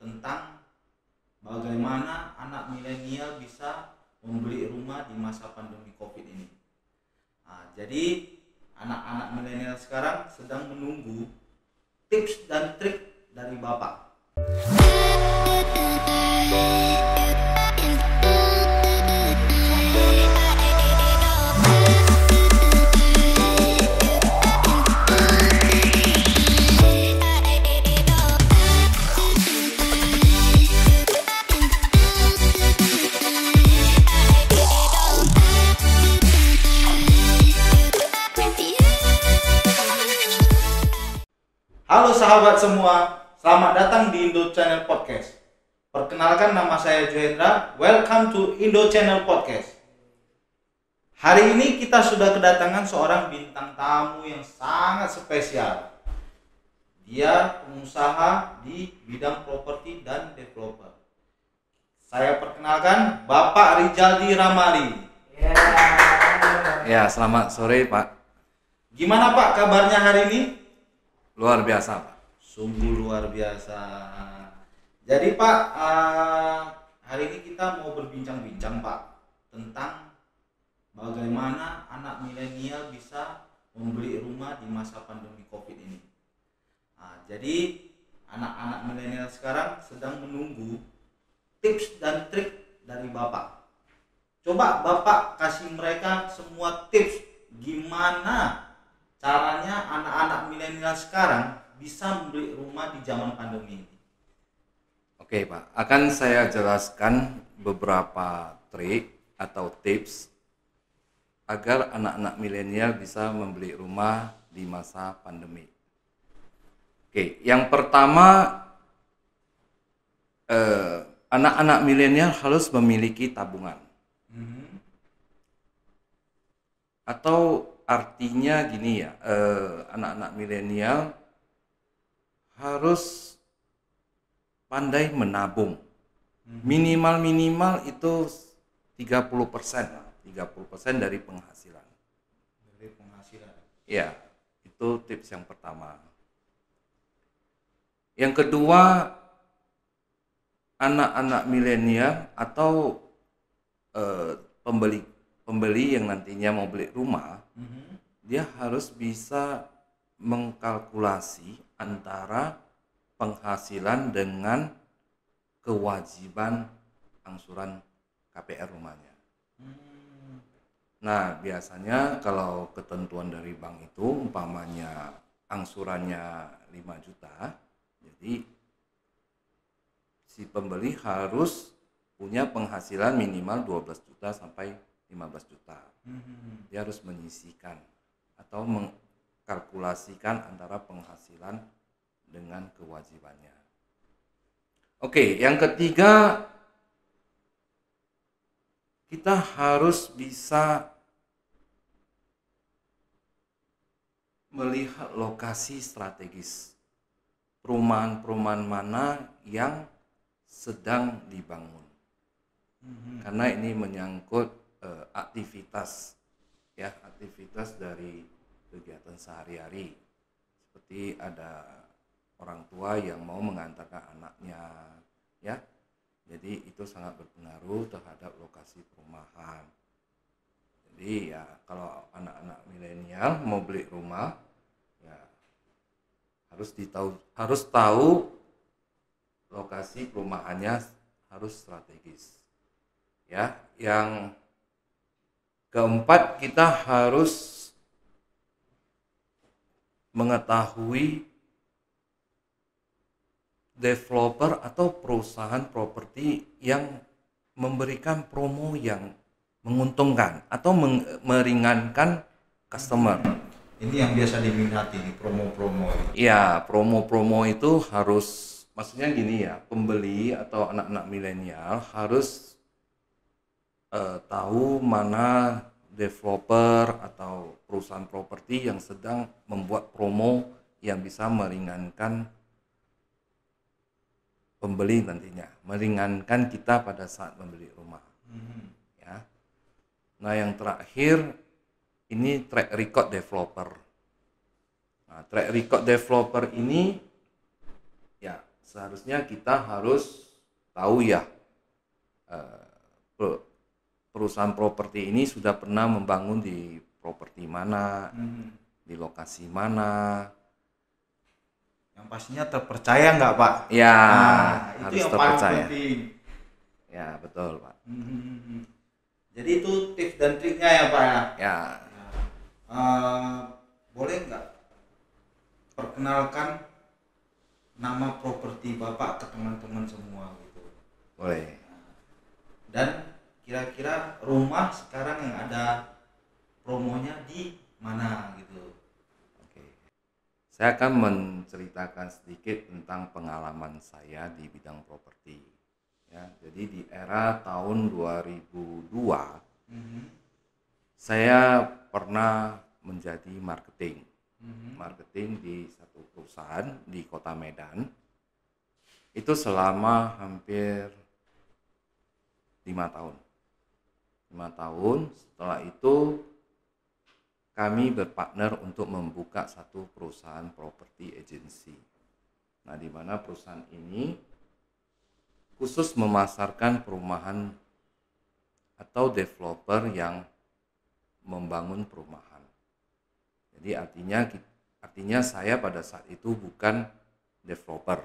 tentang bagaimana anak milenial bisa membeli rumah di masa pandemi COVID ini. Jadi anak-anak milenial sekarang sedang menunggu tips dan trik dari Bapak. Halo sahabat semua, selamat datang di Indo Channel Podcast. Perkenalkan, nama saya Johendra. Welcome to Indo Channel Podcast. Hari ini kita sudah kedatangan seorang bintang tamu yang sangat spesial. Dia pengusaha di bidang properti dan developer. Saya perkenalkan Bapak Rizaldi Ramali. Ya, selamat sore Pak. Gimana Pak kabarnya hari ini? Luar biasa Pak. Sungguh luar biasa. Jadi Pak, hari ini kita mau berbincang-bincang Pak tentang bagaimana anak milenial bisa membeli rumah di masa pandemi COVID ini. Jadi anak-anak milenial sekarang sedang menunggu tips dan trik dari Bapak. Coba Bapak kasih mereka semua tips gimana caranya anak-anak milenial sekarang bisa membeli rumah di zaman pandemi ini. Oke Pak, akan saya jelaskan beberapa trik atau tips agar anak-anak milenial bisa membeli rumah di masa pandemi. Oke, yang pertama, anak-anak milenial harus memiliki tabungan. Atau artinya gini ya, anak-anak milenial harus pandai menabung. Minimal itu 30% lah, 30% dari penghasilan. Dari penghasilan. Ya, itu tips yang pertama. Yang kedua, anak-anak milenial atau pembeli yang nantinya mau beli rumah, dia harus bisa mengkalkulasi antara penghasilan dengan kewajiban angsuran KPR rumahnya. Nah, biasanya kalau ketentuan dari bank itu umpamanya angsurannya 5 juta, jadi si pembeli harus punya penghasilan minimal 12 juta sampai 15 juta. Dia harus menyisihkan atau mengkalkulasikan antara penghasilan dengan kewajibannya. Oke, yang ketiga, kita harus bisa melihat lokasi strategis. Perumahan-perumahan mana yang sedang dibangun. Karena ini menyangkut aktivitas dari kegiatan sehari-hari, seperti ada orang tua yang mau mengantarkan anaknya, ya, jadi itu sangat berpengaruh terhadap lokasi perumahan. Jadi ya, kalau anak-anak milenial mau beli rumah, ya harus tahu lokasi perumahannya, harus strategis, ya. Yang keempat, kita harus mengetahui developer atau perusahaan properti yang memberikan promo yang menguntungkan atau meringankan customer. Ini yang biasa diminati, promo-promo. Ya, promo-promo itu harus, maksudnya gini ya, pembeli atau anak-anak milenial harus tahu mana developer atau perusahaan properti yang sedang membuat promo yang bisa meringankan pembeli nantinya, meringankan kita pada saat membeli rumah. Ya. Nah, yang terakhir ini track record developer. Nah, track record developer ini ya seharusnya kita harus tahu ya, perusahaan properti ini sudah pernah membangun di properti mana, di lokasi mana. Yang pastinya terpercaya nggak Pak? Ya, Itu harus yang terpercaya. paling penting. Ya, betul Pak. Jadi itu tips dan triknya ya Pak ya? Ya, Boleh nggak perkenalkan nama properti Bapak ke teman-teman semua gitu? boleh. Dan kira-kira rumah sekarang yang ada promonya di mana gitu? Oke. Saya akan menceritakan sedikit tentang pengalaman saya di bidang properti. Ya, jadi di era tahun 2002 saya pernah menjadi marketing di satu perusahaan di Kota Medan. Itu selama hampir 5 tahun. 5 tahun. Setelah itu kami berpartner untuk membuka satu perusahaan properti agency. Nah, di mana perusahaan ini khusus memasarkan perumahan atau developer yang membangun perumahan. Jadi artinya saya pada saat itu bukan developer,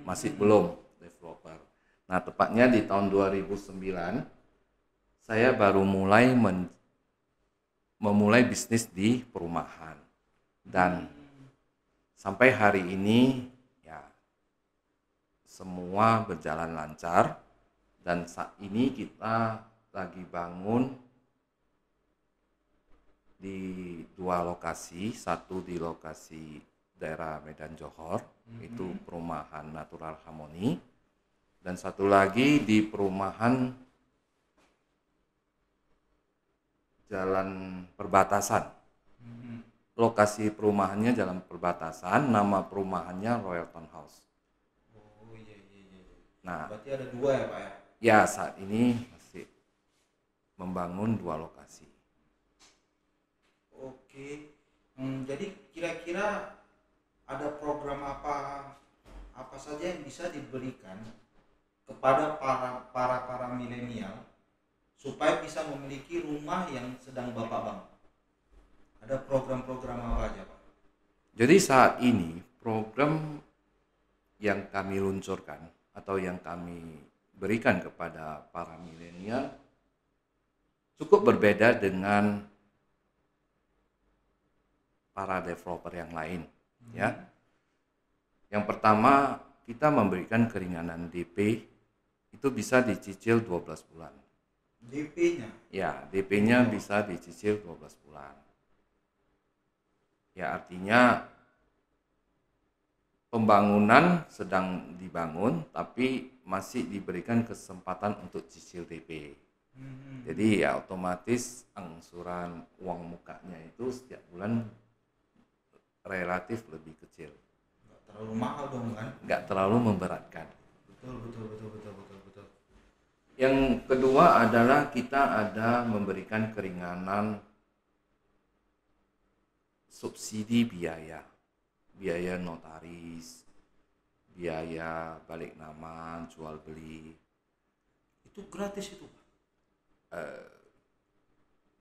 masih belum developer. Nah, tepatnya di tahun 2009 saya baru memulai bisnis di perumahan, dan sampai hari ini ya semua berjalan lancar, dan saat ini kita lagi bangun di 2 lokasi, satu di lokasi daerah Medan Johor, itu perumahan Natural Harmony, dan satu lagi di perumahan Jalan Perbatasan. Lokasi perumahannya Jalan Perbatasan, nama perumahannya Royalton House. Oh iya. Nah, Berarti ada 2 ya Pak ya? ya saat ini masih membangun 2 lokasi. Oke. Jadi kira-kira ada program apa saja yang bisa diberikan kepada para milenial supaya bisa memiliki rumah yang sedang Bapak bangun? Ada program-program apa aja Pak? Jadi saat ini program yang kami luncurkan atau yang kami berikan kepada para milenial cukup berbeda dengan para developer yang lain, ya. Yang pertama, kita memberikan keringanan DP, itu bisa dicicil 12 bulan. DP-nya? Ya, DP-nya bisa dicicil 12 bulan. Ya, artinya pembangunan sedang dibangun tapi masih diberikan kesempatan untuk cicil DP. Jadi ya otomatis angsuran uang mukanya itu setiap bulan relatif lebih kecil. Nggak terlalu mahal dong kan? Nggak terlalu memberatkan. Betul. Yang kedua adalah kita ada memberikan keringanan subsidi biaya notaris, biaya balik nama, jual beli. Itu gratis itu Pak?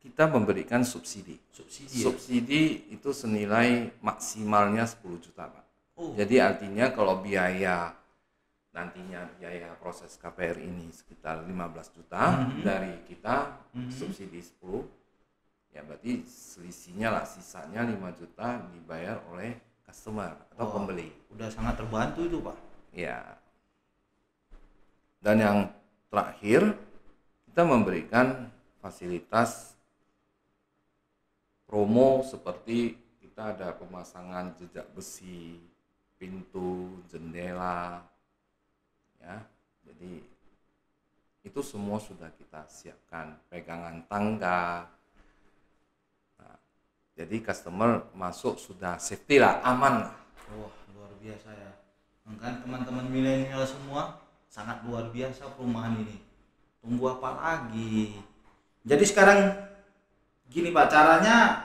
Kita memberikan subsidi. Subsidi itu senilai maksimalnya 10 juta Pak. Jadi artinya kalau nantinya biaya proses KPR ini sekitar 15 juta, dari kita subsidi 10, ya berarti selisihnya lah, sisanya 5 juta dibayar oleh customer atau pembeli. Udah sangat terbantu itu Pak. Ya. Dan yang terakhir, kita memberikan fasilitas promo seperti kita ada pemasangan jejak besi, pintu, jendela, ya. Jadi itu semua sudah kita siapkan, pegangan tangga. Nah, jadi customer masuk sudah safety lah, aman lah. Wah, luar biasa ya. Kan teman-teman milenial semua sangat luar biasa perumahan ini. Tunggu apa lagi? Jadi sekarang gini Pak, caranya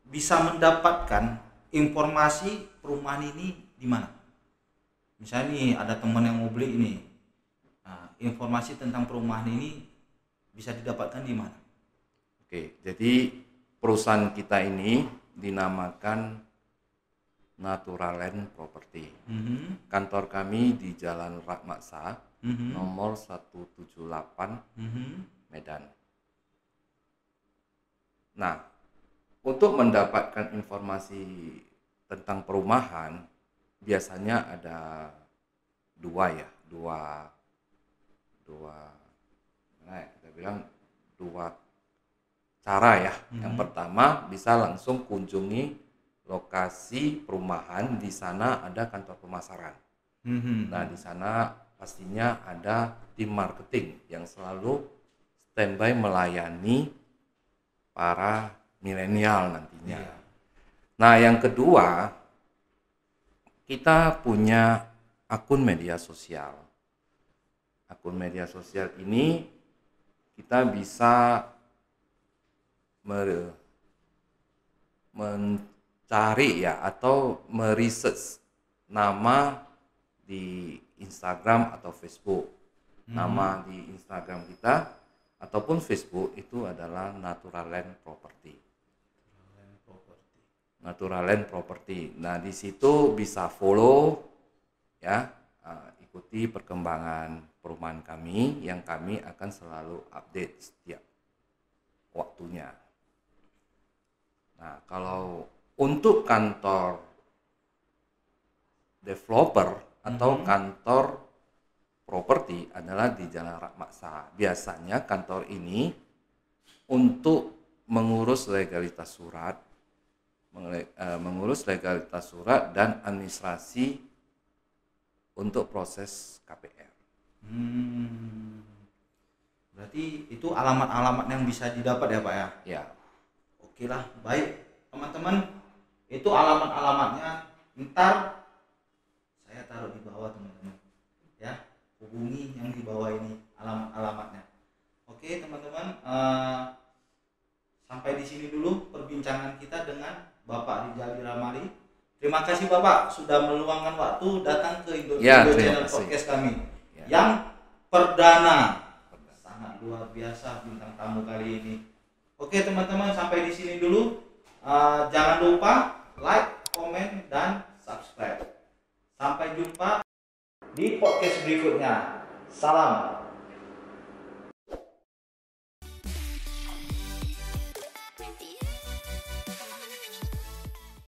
bisa mendapatkan informasi perumahan ini di mana? misalnya nih ada teman yang mau beli ini, nah, informasi tentang perumahan ini bisa didapatkan di mana? Oke, jadi perusahaan kita ini dinamakan Naturaland Property. Kantor kami di Jalan Ratmaksa, nomor 178, Medan. Nah, untuk mendapatkan informasi tentang perumahan, biasanya ada dua, nah kita bilang dua cara ya. Yang pertama, bisa langsung kunjungi lokasi perumahan, di sana ada kantor pemasaran. Nah, di sana pastinya ada tim marketing yang selalu standby melayani para milenial nantinya. Nah, yang kedua, kita punya akun media sosial. Akun media sosial ini kita bisa mencari ya, atau meresearch nama di Instagram atau Facebook. Nama di Instagram kita ataupun Facebook itu adalah Naturaland Property. Naturaland Property. Nah, di situ bisa follow ya, ikuti perkembangan perumahan kami yang kami akan selalu update setiap waktunya. Nah, kalau untuk kantor developer atau kantor properti adalah di Jalan Ratmaksa. Biasanya kantor ini untuk mengurus legalitas surat, dan administrasi untuk proses KPR. Berarti itu alamat-alamat yang bisa didapat ya Pak ya? Ya. Oke lah, baik teman-teman, itu alamat-alamatnya. Ntar saya taruh di bawah teman-teman ya, hubungi yang di bawah ini alamat-alamatnya. Oke teman-teman, sampai di sini dulu perbincangan kita dengan Bapak Rizal Ramali. Terima kasih Bapak sudah meluangkan waktu datang ke Indo Channel Podcast kami yang perdana. Sangat luar biasa bintang tamu kali ini. Oke teman-teman, sampai di sini dulu. Jangan lupa like, komen, dan subscribe. Sampai jumpa di podcast berikutnya. Salam.